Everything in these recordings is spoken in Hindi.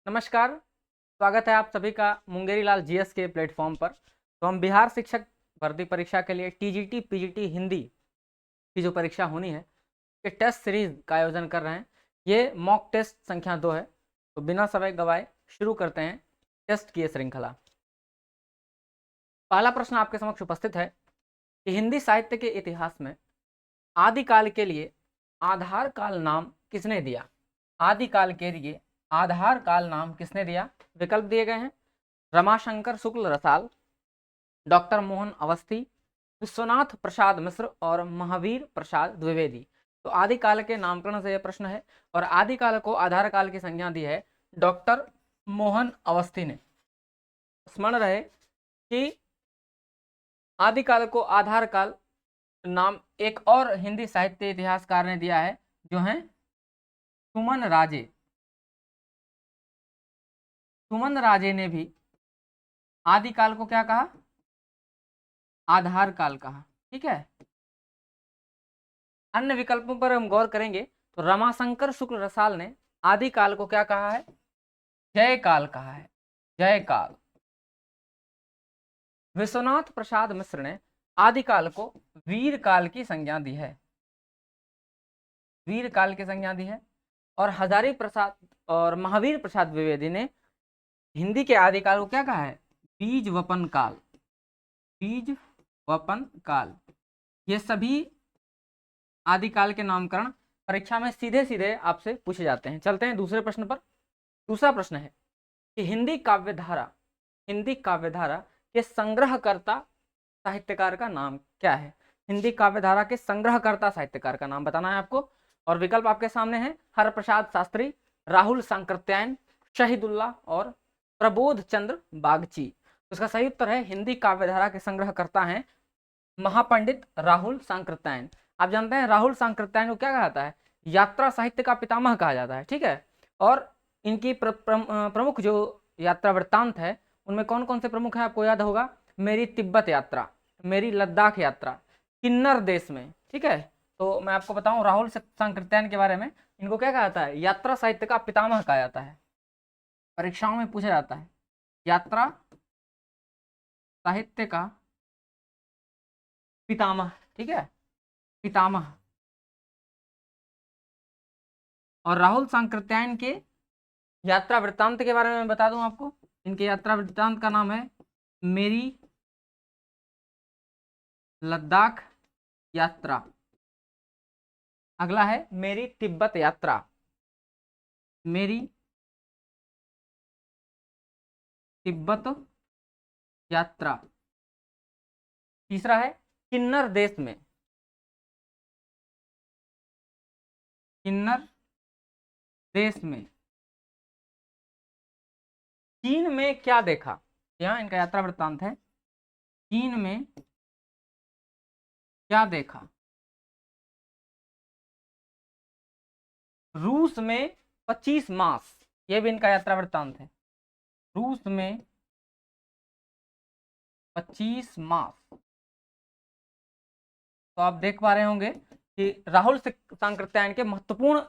नमस्कार। स्वागत है आप सभी का मुंगेरी लाल जीएस के प्लेटफॉर्म पर। तो हम बिहार शिक्षक भर्ती परीक्षा के लिए टीजीटी पीजीटी हिंदी की जो परीक्षा होनी है ये टेस्ट सीरीज का आयोजन कर रहे हैं। ये मॉक टेस्ट संख्या 2 है। तो बिना समय गवाए शुरू करते हैं टेस्ट की ये श्रृंखला। पहला प्रश्न आपके समक्ष उपस्थित है कि हिंदी साहित्य के इतिहास में आदिकाल के लिए आधार काल नाम किसने दिया? आदिकाल के लिए आधार काल नाम किसने दिया? विकल्प दिए गए हैं रमाशंकर शुक्ल रसाल, डॉक्टर मोहन अवस्थी, विश्वनाथ प्रसाद मिश्र और महावीर प्रसाद द्विवेदी। तो आदिकाल के नामकरण से यह प्रश्न है और आदिकाल को आधार काल की संज्ञा दी है डॉक्टर मोहन अवस्थी ने। स्मरण रहे कि आदिकाल को आधार काल नाम एक और हिंदी साहित्य इतिहासकार ने दिया है जो है सुमन राजे। सुमन राजे ने भी आदिकाल को क्या कहा? आधार काल कहा। ठीक है। अन्य विकल्पों पर हम गौर करेंगे तो रमाशंकर शुक्ल रसाल ने आदिकाल को क्या कहा है? जय काल कहा है, जय काल। विश्वनाथ प्रसाद मिश्र ने आदिकाल को वीर काल की संज्ञा दी है, वीर काल की संज्ञा दी है। और हजारी प्रसाद और महावीर प्रसाद द्विवेदी ने हिंदी के आदिकाल को क्या कहा है? बीज वपन काल, बीज वपन काल। ये सभी आदिकाल के नामकरण परीक्षा में सीधे सीधे आपसे पूछे जाते हैं। चलते हैं दूसरे प्रश्न पर। दूसरा प्रश्न है कि हिंदी काव्यधारा के संग्रहकर्ता साहित्यकार का नाम क्या है? हिंदी काव्यधारा के संग्रहकर्ता साहित्यकार का नाम बताना है आपको। और विकल्प आपके सामने है हरप्रसाद शास्त्री, राहुल सांकृत्यायन, शहीदुल्लाह और प्रबोध चंद्र बागची। तो इसका सही उत्तर है हिंदी काव्यधारा के संग्रहकर्ता हैं महापंडित राहुल सांकृत्यायन। आप जानते हैं राहुल सांकृत्यायन को क्या कहा जाता है? यात्रा साहित्य का पितामह कहा जाता है। ठीक है। और इनकी प्रमुख जो यात्रा वृत्तांत है उनमें कौन कौन से प्रमुख हैं आपको याद होगा? मेरी तिब्बत यात्रा, मेरी लद्दाख यात्रा, किन्नर देश में। ठीक है। तो मैं आपको बताऊं राहुल सांकृत्यायन के बारे में, इनको क्या कहा जाता है? यात्रा साहित्य का पितामह कहा जाता है। परीक्षाओं में पूछा जाता है यात्रा साहित्य का पितामह। ठीक है, पितामह। और राहुल सांकृत्यायन के यात्रा वृत्तांत के बारे में बता दूं आपको। इनके यात्रा वृत्तांत का नाम है मेरी लद्दाख यात्रा। अगला है मेरी तिब्बत यात्रा, मेरी तिब्बत यात्रा। तीसरा है किन्नर देश में, किन्नर देश में। चीन में क्या देखा? यहाँ इनका यात्रा वृत्तांत है चीन में क्या देखा। रूस में 25 मास, यह भी इनका यात्रा वृत्तांत है। रूस में 25 मास। तो आप देख पा रहे होंगे कि राहुल सांकृत्यायन के महत्वपूर्ण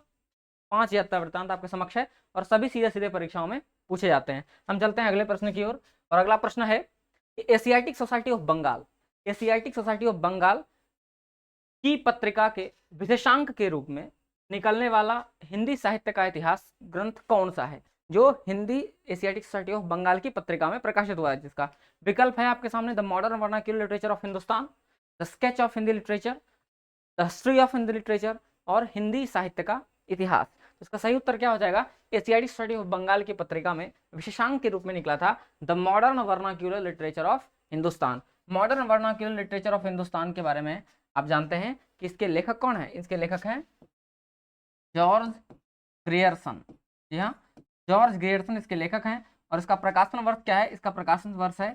5 यात्रा वृत्तांत आपके समक्ष है और सभी सीधे सीधे परीक्षाओं में पूछे जाते हैं। हम चलते हैं अगले प्रश्न की ओर। और अगला प्रश्न है Asiatic Society of Bengal, Asiatic Society of Bengal की पत्रिका के विशेषांक के रूप में निकलने वाला हिंदी साहित्य का इतिहास ग्रंथ कौन सा है जो Hindi Asiatic Society of Bengal की पत्रिका में प्रकाशित हुआ है? जिसका विकल्प है आपके सामने the modern vernacular literature of Hindustan, the sketch of Hindi literature, the history of Hindi literature और हिंदी साहित्य का इतिहास। तो इसका सही उत्तर क्या हो जाएगा? एशियाटिक सोसाइटी ऑफ बंगाल की पत्रिका में विशेषांक के रूप में निकला था the modern vernacular literature of Hindustan. Modern vernacular literature of Hindustan के बारे में आप जानते हैं कि इसके लेखक कौन है? इसके लेखक हैं जॉर्ज ग्रियर्सन। जी हाँ, जॉर्ज ग्रियर्सन इसके लेखक हैं। और इसका प्रकाशन वर्ष क्या है? इसका प्रकाशन वर्ष है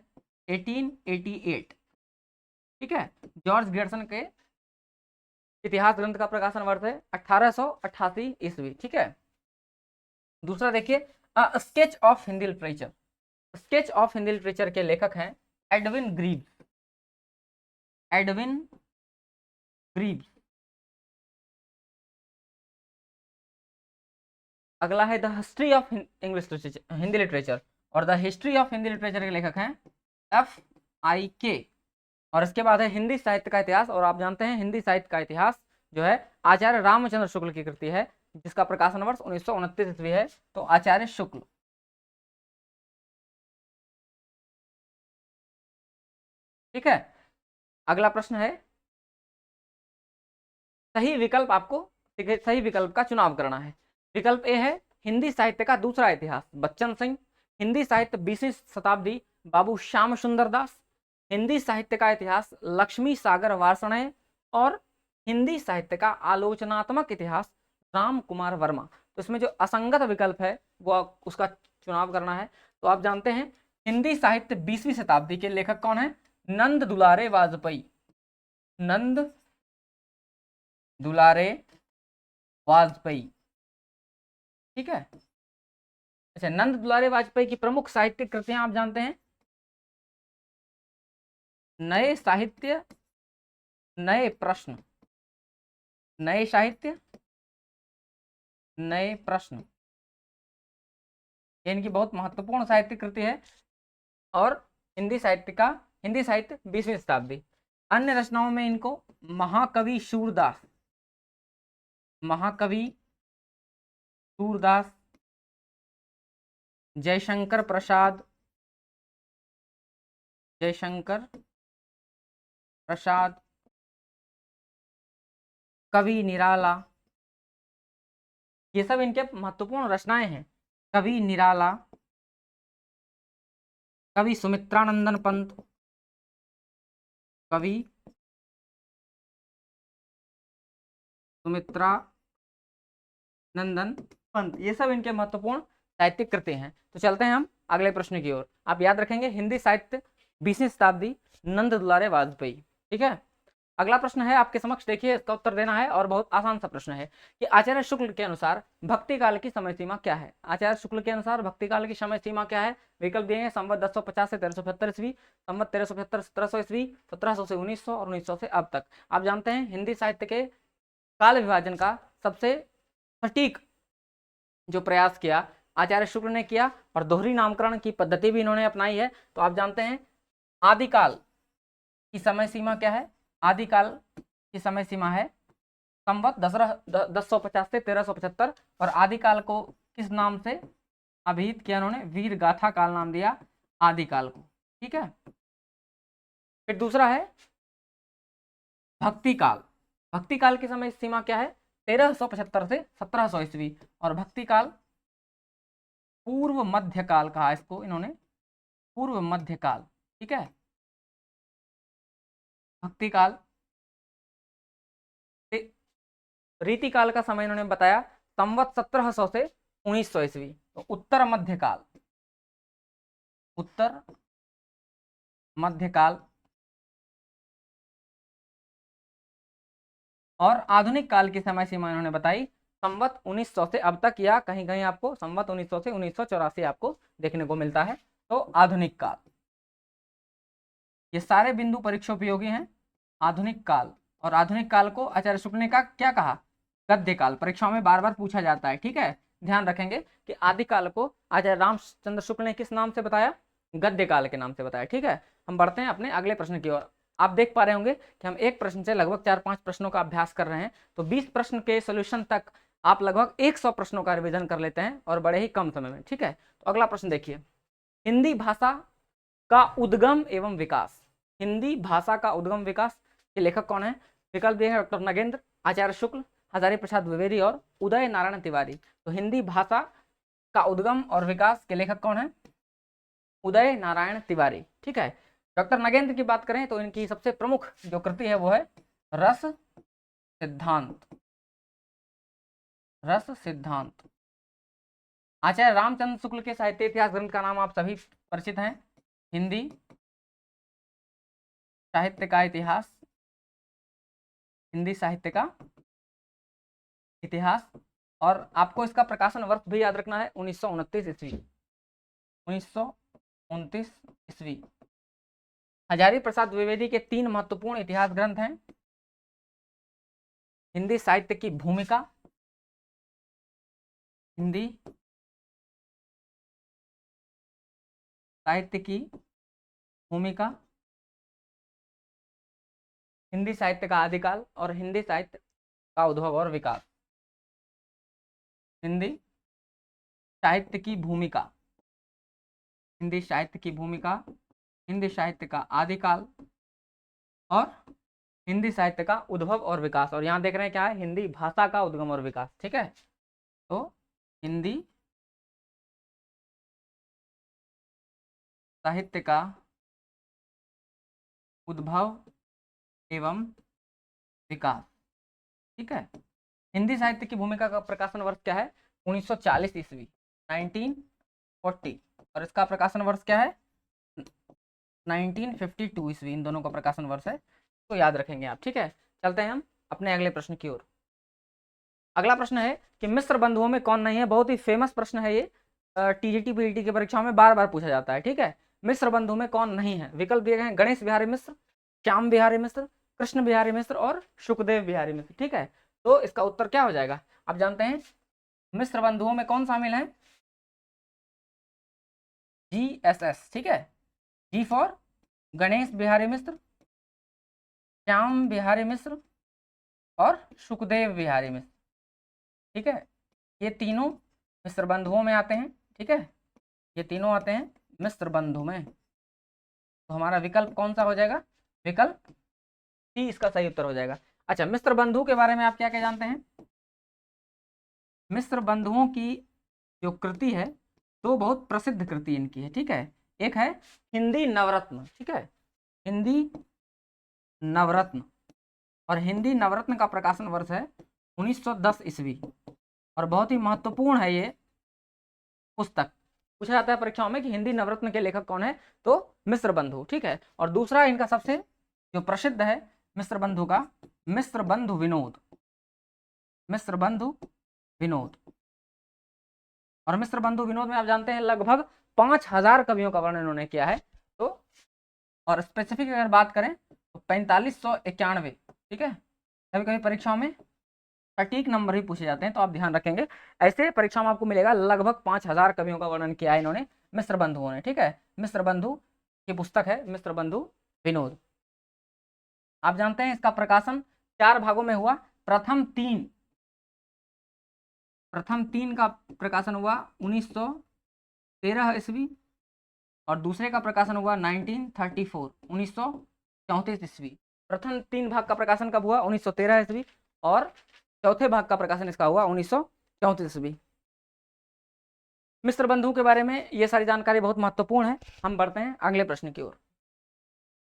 1888। ठीक है। जॉर्ज ग्रियर्सन के इतिहास ग्रंथ का प्रकाशन वर्ष है 1888 ईस्वी। ठीक है। दूसरा देखिए sketch of Hindi literature, sketch of Hindi literature के लेखक हैं एडविन ग्रीव्स, एडविन ग्रीव्स। अगला है the history of English literature, Hindi literature, और the history of Hindi literature के लेखक हैं FIK। और इसके बाद है हिंदी साहित्य का इतिहास, और आप जानते हैं हिंदी साहित्य का इतिहास जो है आचार्य रामचंद्र शुक्ल की कृति है, जिसका प्रकाशन वर्ष 1929 ईस्वी है। तो आचार्य शुक्ल। ठीक है, अगला प्रश्न है, सही विकल्प आपको, सही विकल्प का चुनाव करना है। विकल्प ए है हिंदी साहित्य का दूसरा इतिहास बच्चन सिंह, हिंदी साहित्य 20वीं शताब्दी बाबू श्याम सुंदर दास, हिंदी साहित्य का इतिहास लक्ष्मी सागर वार्ष्णेय, और हिंदी साहित्य का आलोचनात्मक इतिहास राम कुमार वर्मा। तो इसमें जो असंगत विकल्प है वो उसका चुनाव करना है। तो आप जानते हैं हिंदी साहित्य 20वीं शताब्दी के लेखक कौन है? नंद दुलारे वाजपेयी। नंद दुलारे वाजपेयी। ठीक है, अच्छा, नंद दुलारे वाजपेयी की प्रमुख साहित्यिक कृतियां आप जानते हैं, नए साहित्य, नए प्रश्न, नए साहित्य, नए प्रश्न, ये इनकी बहुत महत्वपूर्ण साहित्यिक कृति है। और हिंदी साहित्य 20वीं शताब्दी। अन्य रचनाओं में इनको महाकवि सूरदास, महाकवि सूरदास, जयशंकर प्रसाद, जयशंकर प्रसाद, कवि निराला, ये सब इनके महत्वपूर्ण रचनाएं हैं। कवि निराला, कवि सुमित्रानंदन पंत, कवि सुमित्रानंदन पंत, ये सब इनके महत्वपूर्ण साहित्यिक कृति हैं। तो चलते हैं हम अगले प्रश्न की ओर। आप याद रखेंगे हिंदी साहित्य 20वीं शताब्दी, नंद दुलारे वाजपेयी। ठीक है, अगला प्रश्न है आपके समक्ष, देखिए इसका उत्तर देना है, और बहुत आसान सा प्रश्न है कि आचार्य शुक्ल के अनुसार भक्ति काल की समय सीमा क्या है? आचार्य शुक्ल के अनुसार भक्ति काल की समय सीमा क्या है? विकल्प दिए हैं संवत 1050 से 1375 ईस्वी, संवत 1375 1700 ईस्वी, 1700 से 1900, और 1900 से अब तक। आप जानते हैं हिंदी साहित्य के काल विभाजन का सबसे सटीक जो प्रयास किया आचार्य शुक्ल ने किया, और दोहरी नामकरण की पद्धति भी इन्होंने अपनाई है। तो आप जानते हैं आदिकाल की समय सीमा क्या है? आदिकाल की समय सीमा है संवत 1050 से 1375, और आदिकाल को किस नाम से अभिहित किया उन्होंने? वीर गाथा काल नाम दिया आदिकाल को। ठीक है, फिर दूसरा है भक्ति काल। भक्ति काल की समय सीमा क्या है? 1375 से 1700 ईस्वी, और भक्ति काल पूर्व मध्य काल कहा इसको इन्होंने, पूर्व मध्य काल। ठीक है, भक्ति काल, रीति काल का समय इन्होंने बताया संवत 1700 से 1900 ईस्वी, तो उत्तर मध्य काल, उत्तर मध्य काल। और आधुनिक काल की समय सीमा इन्होंने बताई संवत 1900 से अब तक, या कहीं कहीं आपको संवत 1900 से 1984 आपको देखने को मिलता है। तो आधुनिक काल, ये सारे बिंदु परीक्षोपयोगी हैं। आधुनिक काल, और आधुनिक काल को आचार्य शुक्ल ने क्या कहा? गद्य काल। परीक्षाओं में बार बार पूछा जाता है। ठीक है, ध्यान रखेंगे कि आदिकाल को आचार्य रामचंद्र शुक्ल ने किस नाम से बताया? गद्य काल के नाम से बताया। ठीक है, हम बढ़ते हैं अपने अगले प्रश्न की ओर। आप देख पा रहे होंगे कि हम एक प्रश्न से लगभग 4-5 प्रश्नों का अभ्यास कर रहे हैं। तो 20 प्रश्न के सोल्यूशन तक आप लगभग 100 प्रश्नों का रिवीजन कर लेते हैं, और बड़े ही कम समय में। ठीक है, तो अगला प्रश्न देखिए, हिंदी भाषा का उद्गम एवं विकास। हिंदी भाषा का उद्गम विकास के लेखक कौन है? विकल्प दिए हैं डॉक्टर नगेंद्र, आचार्य शुक्ल, हजारी प्रसाद द्विवेदी, और उदय नारायण तिवारी। तो हिंदी भाषा का उद्गम और विकास के लेखक कौन है? उदय नारायण तिवारी। ठीक है, डॉक्टर नगेंद्र की बात करें तो इनकी सबसे प्रमुख जो कृति है वो है रस सिद्धांत। रस सिद्धांत। आचार्य रामचंद्र शुक्ल के साहित्य इतिहास ग्रंथ का नाम आप सभी परिचित हैं, हिंदी साहित्य का इतिहास, हिंदी साहित्य का इतिहास। और आपको इसका प्रकाशन वर्ष भी याद रखना है 1929 ईस्वी, 1929 ईस्वी। हजारी प्रसाद द्विवेदी के 3 महत्वपूर्ण इतिहास ग्रंथ हैं, हिंदी साहित्य की भूमिका, हिंदी साहित्य की भूमिका, हिंदी साहित्य का आदिकाल और हिंदी साहित्य का उद्भव और विकास। हिंदी साहित्य की भूमिका, हिंदी साहित्य की भूमिका, हिंदी साहित्य का आदिकाल और हिंदी साहित्य का उद्भव और विकास। और यहाँ देख रहे हैं क्या है, हिंदी भाषा का उद्गम और विकास। ठीक है, तो हिंदी साहित्य का उद्भव एवं विकास। ठीक है, हिंदी साहित्य की भूमिका का प्रकाशन वर्ष क्या है, 1940 ईस्वी, 1940। और इसका प्रकाशन वर्ष क्या है, 1952 ईस्वी। इन दोनों का प्रकाशन वर्ष है, तो याद रखेंगे आप। ठीक है, चलते हैं हम अपने अगले प्रश्न की ओर। अगला प्रश्न है कि मिस्र बंधुओं में कौन नहीं है। बहुत ही फेमस प्रश्न है ये, टीजीटी पीजीटी की परीक्षाओं में बार बार पूछा जाता है। ठीक है, मिस्र बंधु में कौन नहीं है। विकल्प दिए गए हैं, गणेश बिहारी मिश्र, श्याम बिहारी मिश्र, कृष्ण बिहारी मिश्र और सुखदेव बिहारी मिश्र। ठीक है, तो इसका उत्तर क्या हो जाएगा, आप जानते हैं मिस्र बंधुओं में कौन शामिल है, GSS। ठीक है, जी फॉर गणेश बिहारी मिश्र, श्याम बिहारी मिश्र और सुखदेव बिहारी मिश्र। ठीक है, ये तीनों मिस्र बंधुओं में आते हैं। ठीक है, ये तीनों आते हैं मिस्र बंधु में। तो हमारा विकल्प कौन सा हो जाएगा, विकल्प सी इसका सही उत्तर हो जाएगा। अच्छा, मिस्र बंधु के बारे में आप क्या क्या जानते हैं। मिस्र बंधुओं की जो कृति है, तो बहुत प्रसिद्ध कृति इनकी है। ठीक है, एक है हिंदी नवरत्न। ठीक है, हिंदी नवरत्न, और हिंदी नवरत्न का प्रकाशन वर्ष है 1910 ईस्वी। और बहुत ही महत्वपूर्ण है ये पुस्तक। पूछा जाता है परीक्षाओं में कि हिंदी नवरत्न के लेखक कौन है, तो मिस्र बंधु। ठीक है, और दूसरा इनका सबसे जो प्रसिद्ध है मिस्र बंधु का, मिस्र बंधु विनोद, मिस्र बंधु विनोद। और मिस्र बंधु विनोद में आप जानते हैं लगभग 5000 कवियों का वर्णन उन्होंने किया है। तो और स्पेसिफिक अगर बात करें तो 4591। ठीक है, कभी कभी परीक्षाओं में सटीक नंबर ही पूछे जाते हैं, तो आप ध्यान रखेंगे। ऐसे परीक्षा में आपको मिलेगा लगभग 5000 कवियों का वर्णन किया है इन्होंने, मिस्र बंधुओं ने। ठीक है, मिस्र बंधु की पुस्तक है मिस्र बंधु विनोद। आप जानते हैं इसका प्रकाशन 4 भागों में हुआ। प्रथम तीन का प्रकाशन हुआ 1913 ईस्वी, और दूसरे का प्रकाशन हुआ 1934 1934 ईस्वी। प्रथम 3 भाग का प्रकाशन कब हुआ, 1913 ईस्वी, और चौथे भाग का प्रकाशन इसका हुआ 1934 ईस्वी। मिस्र बंधु के बारे में ये सारी जानकारी बहुत महत्वपूर्ण है। हम बढ़ते हैं अगले प्रश्न की ओर।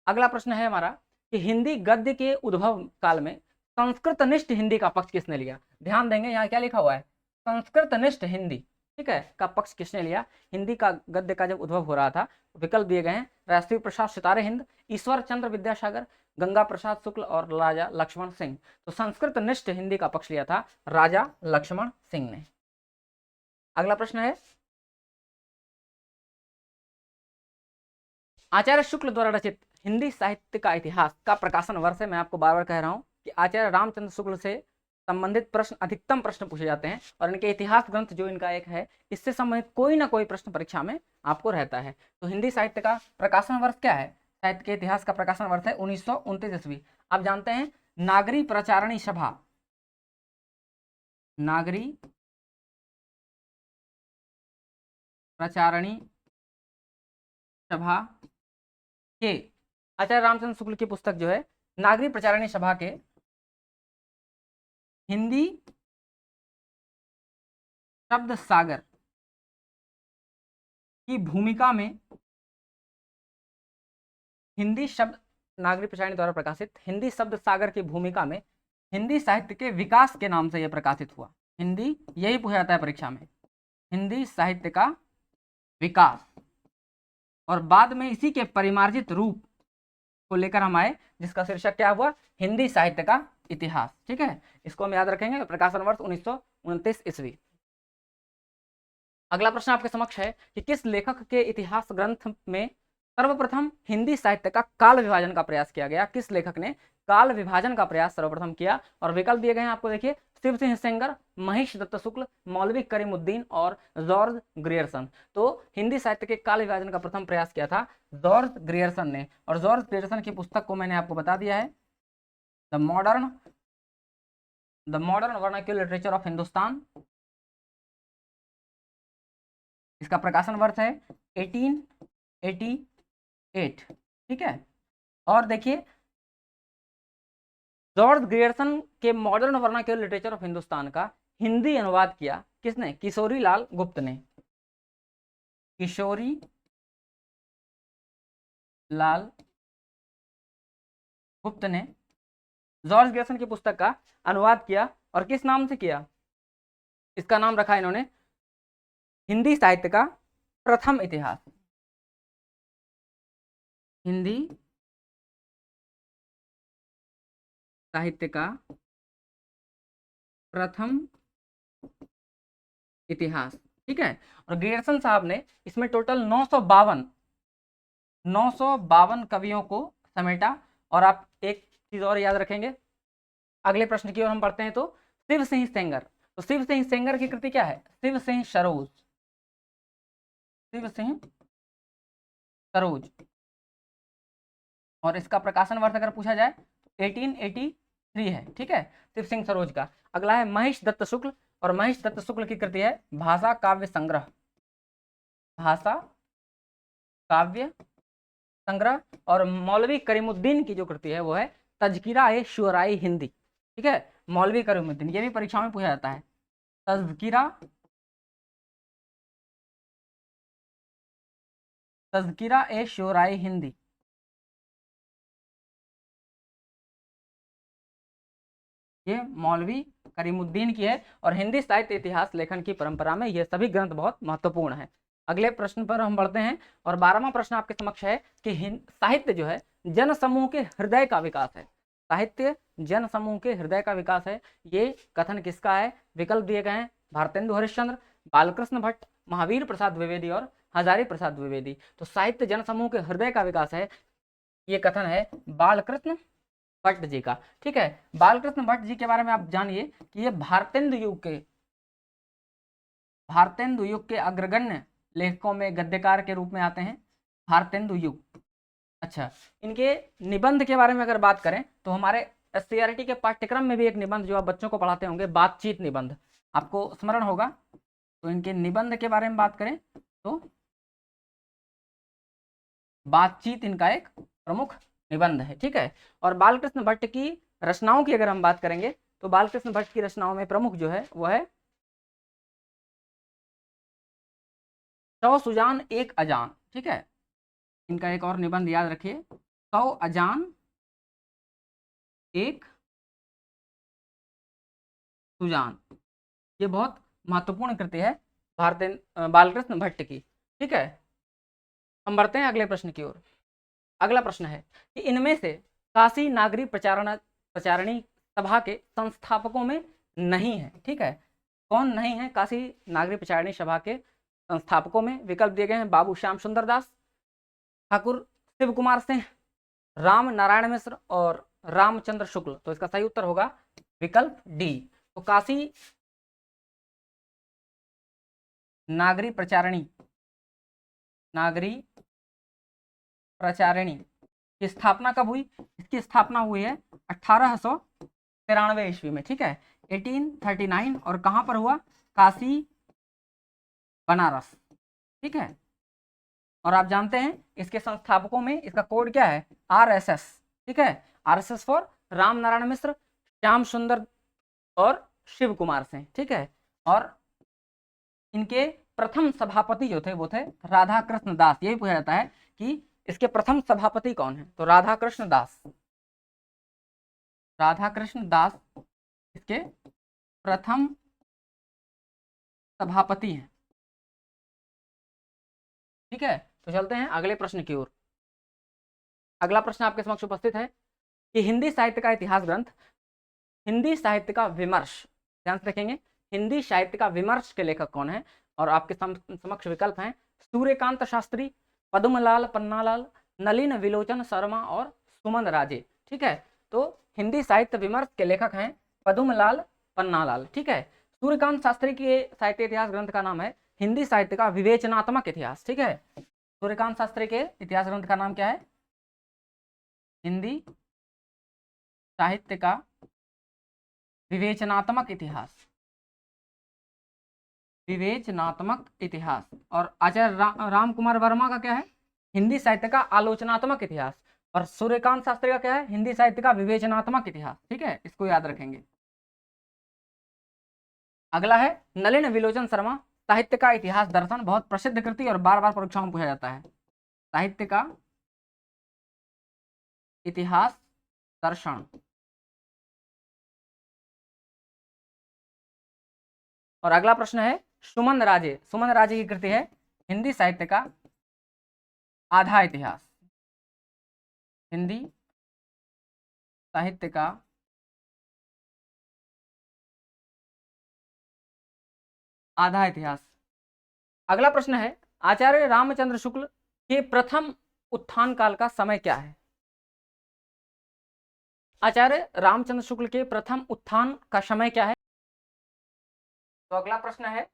अगला प्रश्न है हमारा कि हिंदी गद्य के उद्भव काल में संस्कृतनिष्ठ हिंदी का पक्ष किसने लिया। ध्यान देंगे, यहाँ क्या लिखा हुआ है, संस्कृतनिष्ठ हिंदी। ठीक है, का पक्ष किसने लिया। हिंदी का गद्य का जब उद्भव हो रहा था, विकल्प दिए गए हैं, राष्ट्रीय प्रसाद सितारे हिंद, ईश्वर चंद्र विद्यासागर, गंगा प्रसाद शुक्ल और राजा लक्ष्मण सिंह। तो संस्कृतनिष्ठ हिंदी का पक्ष लिया था राजा लक्ष्मण सिंह ने। अगला प्रश्न है, आचार्य शुक्ल द्वारा रचित हिंदी साहित्य का इतिहास का प्रकाशन वर्ष है। मैं आपको बार बार कह रहा हूं कि आचार्य रामचंद्र शुक्ल से संबंधित प्रश्न, अधिकतम प्रश्न पूछे जाते हैं, और इनके इतिहास ग्रंथ जो इनका एक है, इससे संबंधित कोई ना कोई प्रश्न परीक्षा में आपको रहता है। तो हिंदी साहित्य का प्रकाशन वर्ष क्या है, साहित्य के इतिहास का प्रकाशन वर्ष है 1929 ईस्वी। आप जानते हैं नागरी प्रचारणी सभा, नागरी प्रचारणी सभा के आचार्य रामचंद्र शुक्ल की पुस्तक जो है नागरी प्रचारणी सभा के हिंदी शब्द सागर की भूमिका में, हिंदी शब्द नागरी प्रचारणी द्वारा प्रकाशित हिंदी शब्द सागर की भूमिका में हिंदी साहित्य के विकास के नाम से यह प्रकाशित हुआ। हिंदी, यही पूछा जाता है परीक्षा में, हिंदी साहित्य का विकास। और बाद में इसी के परिमार्जित रूप को लेकर हम आए, जिसका शीर्षक क्या हुआ, हिंदी साहित्य का इतिहास। ठीक है, इसको हम याद रखेंगे, प्रकाशन वर्ष 1929 ईस्वी। अगला प्रश्न आपके समक्ष है कि किस लेखक के इतिहास ग्रंथ में सर्वप्रथम हिंदी साहित्य का काल विभाजन का प्रयास किया गया? किस लेखक ने काल विभाजन का प्रयास सर्वप्रथम किया? और विकल्प दिए गए हैं आपको, देखिए, शिव सिंह सेंगर, महेश दत्त शुक्ल, मौलवी करीमुद्दीन और जॉर्ज ग्रियर्सन। तो हिंदी साहित्य के काल विभाजन का प्रथम प्रयास किया था जॉर्ज ग्रियर्सन ने। और जॉर्ज ग्रियर्सन की पुस्तक को मैंने आपको बता दिया है, the modern vernacular literature of Hindustan. इसका प्रकाशन वर्ष है 1888, ठीक है। और देखिए, जॉर्ज ग्रियर्सन के modern vernacular literature of Hindustan का हिंदी अनुवाद किया किसने? किशोरी लाल गुप्त ने। किशोरी लाल गुप्त ने जॉर्ज ग्रियर्सन की पुस्तक का अनुवाद किया। और किस नाम से किया? इसका नाम रखा इन्होंने हिंदी साहित्य का प्रथम इतिहास। हिंदी साहित्य का प्रथम इतिहास, ठीक है। और ग्रियर्सन साहब ने इसमें टोटल 952 कवियों को समेटा। और आप एक चीज और याद रखेंगे, अगले प्रश्न की ओर हम पढ़ते हैं। तो शिव सिंह सेंगर, तो शिव सिंह सेंगर की कृति क्या है? शिव सिंह सरोज। शिव सिंह सरोज। और इसका प्रकाशन वर्ष अगर पूछा जाए तो 1883 है, ठीक है, शिव सिंह सरोज का। अगला है महेश दत्त शुक्ल, और महेश दत्त शुक्ल की कृति है भाषा काव्य संग्रह। भाषा काव्य संग्रह। और मौलवी करीमुद्दीन की जो कृति है वो है तज़किरा ए शुअराई हिंदी, ठीक है। मौलवी करीमुद्दीन, ये भी परीक्षा में पूछा जाता है। तज़किरा ए शुअराई हिंदी, ये मौलवी करीमुद्दीन की है। और हिंदी साहित्य इतिहास लेखन की परंपरा में ये सभी ग्रंथ बहुत महत्वपूर्ण है। अगले प्रश्न पर हम बढ़ते हैं। और 12वां प्रश्न आपके समक्ष है कि साहित्य जो है जन समूह के हृदय का विकास है। साहित्य जन समूह के हृदय का विकास है, ये कथन किसका है? विकल्प दिए गए हैं भारतेंदु हरिश्चंद्र, बालकृष्ण भट्ट, महावीर प्रसाद द्विवेदी और हजारी प्रसाद द्विवेदी। तो साहित्य जन समूह के हृदय का विकास है, ये कथन है बालकृष्ण भट्ट जी का, ठीक है। बालकृष्ण भट्ट जी के बारे में आप जानिए कि ये भारतेंदु युग के अग्रगण्य लेखकों में गद्यकार के रूप में आते हैं। भारतेंदु युग। अच्छा, इनके निबंध के बारे में अगर बात करें तो हमारे एससीईआरटी के पाठ्यक्रम में भी एक निबंध जो आप बच्चों को पढ़ाते होंगे, बातचीत निबंध, आपको स्मरण होगा। तो इनके निबंध के बारे में बात करें तो बातचीत इनका एक प्रमुख निबंध है, ठीक है। और बालकृष्ण भट्ट की रचनाओं की अगर हम बात करेंगे तो बालकृष्ण भट्ट की रचनाओं में प्रमुख जो है वो है 100 सुजान एक अजान, ठीक है। इनका एक और निबंध याद रखिए, 100 अजान एक सुजान। ये बहुत महत्वपूर्ण कृति है बालकृष्ण भट्ट की, ठीक है। हम बढ़ते हैं अगले प्रश्न की ओर। अगला प्रश्न है कि इनमें से काशी नागरी प्रचारणी सभा के संस्थापकों में नहीं है, ठीक है। कौन नहीं है काशी नागरी प्रचारणी सभा के संस्थापकों में? विकल्प दिए गए हैं बाबू श्याम सुंदर दास, ठाकुर शिव कुमार सिंह, राम नारायण मिश्र और रामचंद्र शुक्ल। तो इसका सही उत्तर होगा विकल्प डी। तो काशी नागरी प्रचारिणी की स्थापना कब हुई? इसकी स्थापना हुई है 1893 ईस्वी में, ठीक है, 1839। और कहां पर हुआ? काशी बनारस, ठीक है। और आप जानते हैं इसके संस्थापकों में इसका कोड क्या है? आरएसएस, ठीक है। आरएसएस फॉर राम नारायण मिश्र, श्याम सुंदर और शिव कुमार सिंह, ठीक है। और इनके प्रथम सभापति जो थे वो थे राधा कृष्ण दास। यही पूछा जाता है कि इसके प्रथम सभापति कौन है? तो राधा कृष्ण दास इसके प्रथम सभापति हैं, ठीक है। तो चलते हैं अगले प्रश्न की ओर। अगला प्रश्न आपके समक्ष उपस्थित है कि हिंदी साहित्य का इतिहास ग्रंथ, हिंदी साहित्य का विमर्श, ध्यान से रखेंगे, हिंदी साहित्य का विमर्श के लेखक कौन है? और आपके समक्ष विकल्प हैं सूर्यकांत शास्त्री, पद्मलाल, पन्नालाल, नलिन विलोचन शर्मा और सुमन राजे। ठीक है, तो हिंदी साहित्य विमर्श के लेखक हैं पद्मलाल, पन्नालाल। ठीक है, सूर्यकांत शास्त्री के साहित्य इतिहास ग्रंथ का नाम है हिंदी साहित्य का विवेचनात्मक इतिहास। ठीक है, सूर्यकांत शास्त्री के इतिहास ग्रंथ का नाम क्या है? हिंदी साहित्य का विवेचनात्मक इतिहास, विवेचनात्मक इतिहास। और आचार्य राम कुमार वर्मा का क्या है? हिंदी साहित्य का आलोचनात्मक इतिहास। और सूर्यकांत शास्त्री का क्या है? हिंदी साहित्य का विवेचनात्मक इतिहास। ठीक है, इसको याद रखेंगे। अगला है नलिन विलोचन शर्मा, साहित्य का इतिहास दर्शन, बहुत प्रसिद्ध कृति और बार बार परीक्षाओं में पूछा जाता है। साहित्य का इतिहास दर्शन। और अगला प्रश्न है सुमन राजे, सुमन राजे की कृति है हिंदी साहित्य का आधा इतिहास, हिंदी साहित्य का आधा इतिहास। अगला प्रश्न है आचार्य रामचंद्र शुक्ल के प्रथम उत्थान काल का समय क्या है? आचार्य रामचंद्र शुक्ल के प्रथम उत्थान का समय क्या है? तो अगला प्रश्न है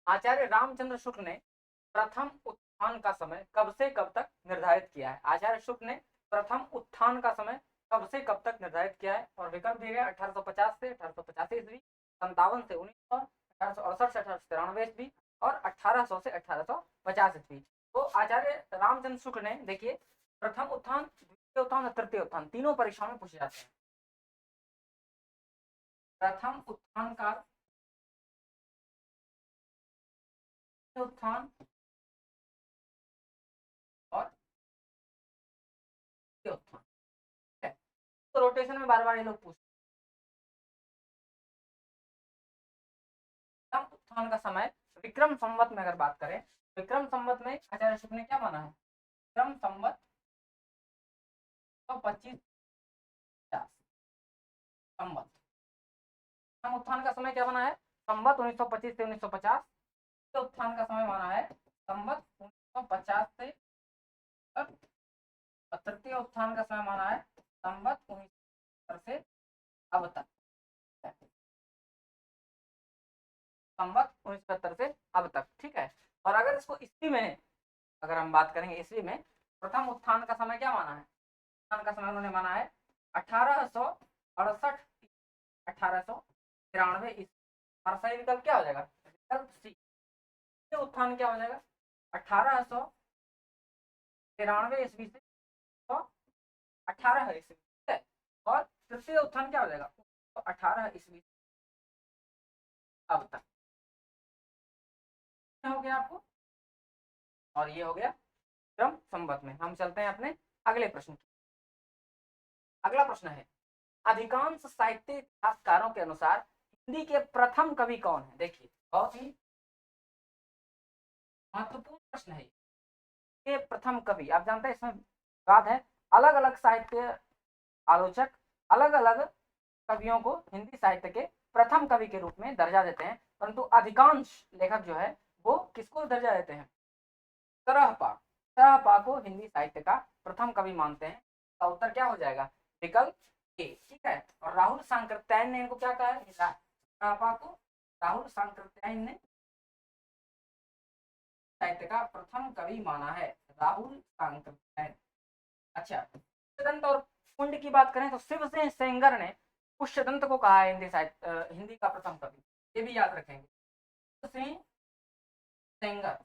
आचार्य रामचंद्र शुक्ल ने प्रथम उत्थान का समय कब से कब तक निर्धारित किया है? आचार्य शुक्ल ने प्रथम उत्थान का समय कब से कब तक निर्धारित किया है? और विकल्प दिए गए 1850 से 1885 ईस्वी, 57 से 1900, 1868 से 1893 ईस्वी और 1800 से 1850 ईस्वी। तो आचार्य रामचंद्र शुक्ल ने, देखिए, प्रथम उत्थान, द्वितीय उत्थान और तृतीय उत्थान तीनों परीक्षाओं में पूछे जाते हैं। प्रथम उत्थान का उत्थान और तृतीय उत्थान, तो रोटेशन में बार बार ये लोग पूछते हैं। उत्थान का समय विक्रम संवत में अगर बात करें, विक्रम संवत में आचार्य शुक्ल ने क्या माना है? विक्रम संवत 125 संवत। उत्थान का समय क्या बना है? संवत 1925 से 1950। उत्थान का समय माना है संवत 1950 से, और तृतीय उत्थान का समय माना है संवत 1970 से अब तक, संवत 1970 से अब तक। ठीक है, और अगर इसको ईस्वी में अगर हम बात करेंगे, ईस्वी में प्रथम उत्थान का समय क्या माना है? उत्थान का समय उन्होंने माना है 1868, 1893 ईस्वी। हमारा सही विकल्प क्या हो जाएगा? विकल्प सी। उत्थान क्या हो जाएगा? 1893 ईस्वी से 18 ईस्वी। ठीक है, और तृतीय उत्थान क्या हो जाएगा? 18 ईस्वी अब तक। हो गया आपको, और ये हो गया क्रम संवत में। हम चलते हैं अपने अगले प्रश्न की। अगला प्रश्न है अधिकांश साहित्य इतिहासकारों के अनुसार हिंदी के प्रथम कवि कौन है? देखिए, बहुत ही महत्वपूर्ण प्रश्न है ये। प्रथम कवि, आप जानते हैं इसमें बात है, अलग अलग साहित्य आलोचक अलग अलग कवियों को हिंदी साहित्य के प्रथम कवि के रूप में दर्जा देते हैं, परंतु अधिकांश लेखक जो है वो किसको दर्जा देते हैं? सरहपा, सरहपा को हिंदी साहित्य का प्रथम कवि मानते हैं। तो उत्तर क्या हो जाएगा? विकल्प ए। ठीक है, और राहुल सांकृत्यायन ने इनको क्या कहा है? सरहपा को राहुल सांकृत्यायन ने साहित्य का प्रथम कवि माना है, राहुल सांकृत्यायन। अच्छा, पुष्यदंत और कुंड की बात करें तो शिवसेन सेंगर ने पुष्यदंत को कहा है हिंदी साहित्य, हिंदी का प्रथम कवि। ये भी याद रखेंगे, शिवसेन सेंगर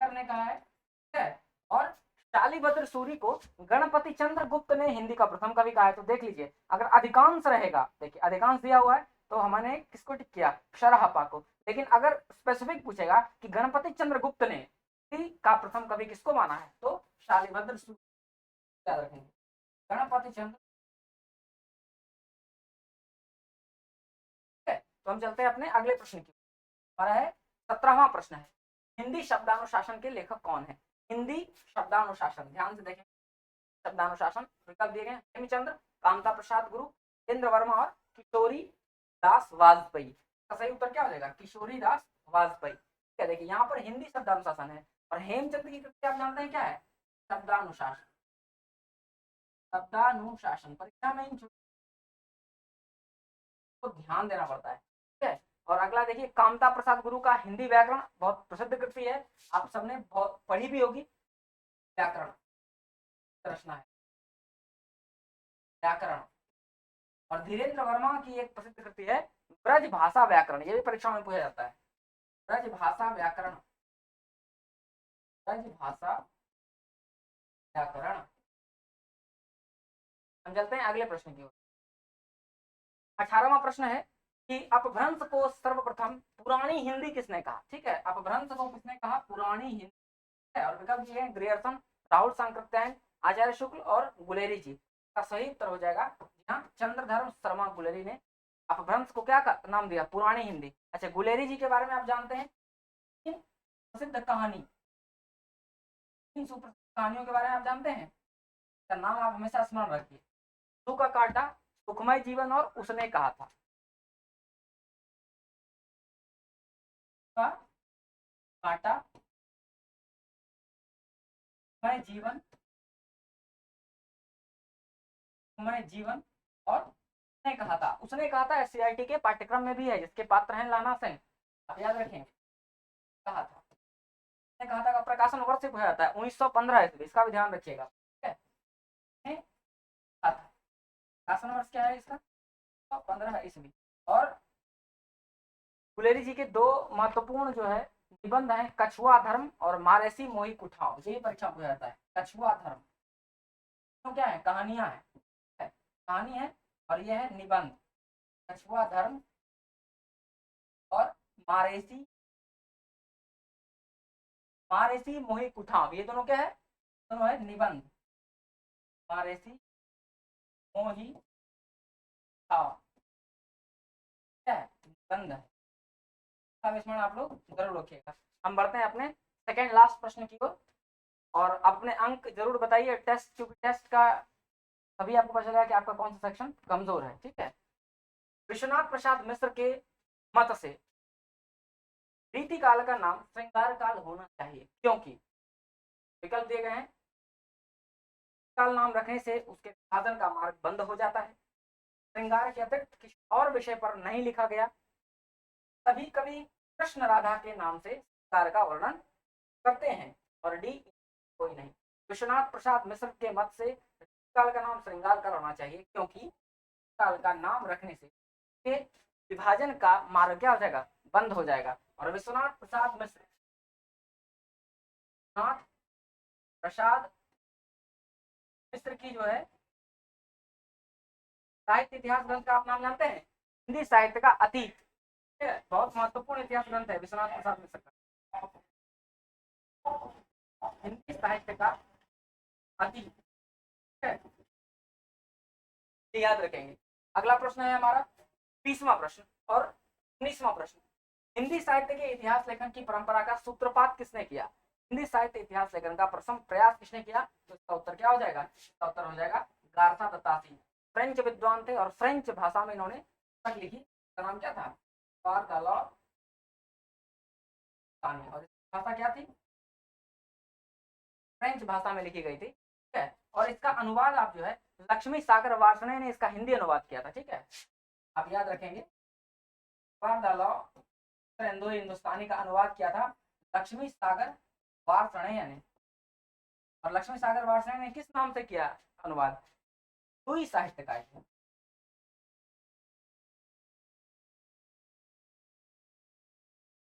ने कहा है। ठीक है, और शालिभद्र सूरी को गणपति चंद्र गुप्त ने हिंदी का प्रथम कवि कहा है। तो देख लीजिए, अगर अधिकांश रहेगा, देखिए अधिकांश दिया हुआ है तो हमने किसको टिक किया? सरहपा को। लेकिन अगर स्पेसिफिक पूछेगा कि गणपति चंद्र गुप्त ने का प्रथम कवि किसको माना है, तो शालिभद्र सूरी याद रखेंगे, गणपति चंद्र। तो हम चलते हैं अपने अगले प्रश्न की। हमारा है 17वां प्रश्न है हिंदी शब्दानुशासन के लेखक कौन है? हिंदी शब्दानुशासन, ध्यान से देखें, शब्दानुशासन विकल्प दिए गए हेमचंद्र, कामता प्रसाद गुरु, इंद्र वर्मा और किशोरी दास वाजपेयी। का सही उत्तर क्या हो जाएगा? किशोरी दास वाजपेयी। क्या देखिए, यहाँ पर हिंदी शब्दानुशासन है, और हेमचंद की कृति आप जानते हैं क्या है? शब्दानुशासन। शब्दानुशासन परीक्षा में इन को ध्यान देना पड़ता है, ठीक है। और अगला देखिए, कामता प्रसाद गुरु का हिंदी व्याकरण, बहुत प्रसिद्ध कृति है, आप सबने बहुत पढ़ी भी होगी। व्याकरण रचना है व्याकरण। और धीरेन्द्र वर्मा की एक प्रसिद्ध कृति है ब्रज भाषा व्याकरण, ये भी परीक्षा में पूछा जाता है। ब्रज भाषा व्याकरण, ब्रज भाषा व्याकरण। हम चलते हैं अगले प्रश्न की ओर। 18वां प्रश्न है कि अपभ्रंश को सर्वप्रथम पुरानी हिंदी किसने कहा? ठीक है, अपभ्रंश को किसने कहा? पुरानी हिंदी है। और विकल्प दिए हैं ग्रियर्सन, राहुल सांकृत्यायन, आचार्य शुक्ल और गुलेरी जी। का सही उत्तर हो जाएगा यहाँ चंद्रधर्म शर्मा गुलेरी ने अपभ्रंश को क्या नाम दिया? पुरानी हिंदी। अच्छा, गुलेरी जी के बारे में आप जानते हैं? प्रसिद्ध कहानी, इन सुप्रसिद्ध कहानियों के बारे में आप जानते हैं? का नाम आप हमेशा स्मरण रखिए। सू का काटा, सुखमय जीवन और उसने कहा था। काटा, सुखमय जीवन, सुखमय जीवन और उसने कहा था। उसने कहा था एससीईआरटी के पाठ्यक्रम में भी है, जिसके पात्र हैं लाना सिंह, आप याद रखें। कहा था, उसने कहा था का प्रकाशन वर्ष से पूछा जाता है 1915 ईस्वी, इसका भी ध्यान रखिएगा, ठीक है। प्रकाशन वर्ष क्या है इसका? 15 ईस्वी। और गुलेरी जी के दो महत्वपूर्ण जो है निबंध है, कछुआ धर्म और मारेसी मोही कुठाव, यही परीक्षा पूछा जाता है। कछुआ धर्म तो क्या है? कहानियां है, कहानी है, और यह है निबंध। कछुआ धर्म और मारेसी मोही कुठाव, ये दोनों क्या है? दोनों है निबंध। मारेसी मोही कुठाव क्या है? निबंध है। स्मरण आप लोग जरूर रखिएगा। हम बढ़ते हैं अपने सेकेंड लास्ट प्रश्न की ओर, और अपने अंक जरूर बताइए। टेस्ट, क्योंकि टेस्ट का तभी आपको पता चलेगा कि आपका कौन सा सेक्शन कमजोर है, ठीक है। विश्वनाथ प्रसाद मिश्र के मत से रीति काल का नाम श्रृंगार काल होना चाहिए, क्योंकि विकल्प दिए गए हैं। काल नाम रखने से उसके विभाजन का मार्ग बंद हो जाता है, श्रृंगार के अतिरिक्त किसी और विषय पर नहीं लिखा गया, कभी कभी कृष्ण राधा के नाम से श्रृंगार का वर्णन करते हैं, और डी कोई नहीं। विश्वनाथ प्रसाद मिश्र के मत से काल का नाम श्रृंगार काल होना चाहिए, क्योंकि काल का नाम रखने से विभाजन का मार्ग क्या हो जाएगा? बंद हो जाएगा। और विश्वनाथ प्रसाद मिश्र, मिश्र की जो है साहित्य इतिहास ग्रंथ का आप नाम जानते हैं? हिंदी साहित्य का अतीत, बहुत महत्वपूर्ण इतिहास ग्रंथ है विश्वनाथ प्रसाद मिश्र का, हिंदी साहित्य का अतीत, याद रखेंगे। अगला प्रश्न है हमारा 20वां प्रश्न और 19वां प्रश्न। हिंदी साहित्य के इतिहास लेखन की परंपरा का सूत्रपात किसने किया? हिंदी साहित्य इतिहास लेखन का प्रथम प्रयास किसने किया? तो इसका उत्तर क्या हो जाएगा? इसका उत्तर हो जाएगा गार्था दत्तासी। फ्रेंच विद्वान थे और फ्रेंच भाषा में इन्होंने पुस्तक लिखी, इसका नाम क्या था? और भाषा क्या थी? फ्रेंच भाषा में लिखी गई थी, ठीक है। और इसका अनुवाद आप जो है लक्ष्मी सागर वार्ष्णेय ने इसका हिंदी अनुवाद किया था, ठीक है, आप याद रखेंगे। हिंदुस्तानी का अनुवाद किया था लक्ष्मी सागर वार्ष्णेय ने। और लक्ष्मी सागर वार्ष्णेय ने किस नाम से किया अनुवाद? दुई साहित्य का,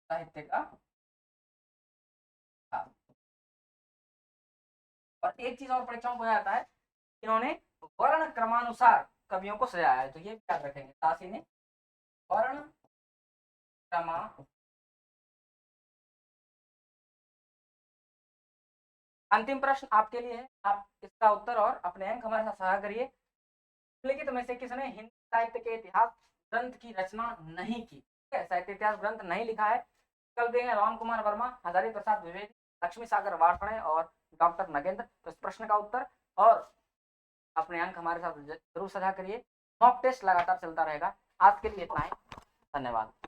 साहित्य का। और एक चीज और परीक्षाओं को आता है, इन्होंने वर्ण क्रमानुसार कवियों को सजाया है, तो ये याद रखेंगे। तासी ने वर्ण क्रमा अंतिम प्रश्न आपके लिए है, आप इसका उत्तर और अपने अंक हमारे साथ साझा करिए। निम्नलिखित में से किसने हिंदी साहित्य के इतिहास ग्रंथ की रचना नहीं की? ठीक है, साहित्य इतिहास ग्रंथ नहीं लिखा है। कल देंगे राम कुमार वर्मा, हजारी प्रसाद द्विवेदी, लक्ष्मी सागर वार्ष्णेय और डॉक्टर नगेंद्र। तो इस प्रश्न का उत्तर और अपने अंक हमारे साथ जरूर साझा करिए। मॉक टेस्ट लगातार चलता रहेगा। आज के लिए इतना ही, धन्यवाद।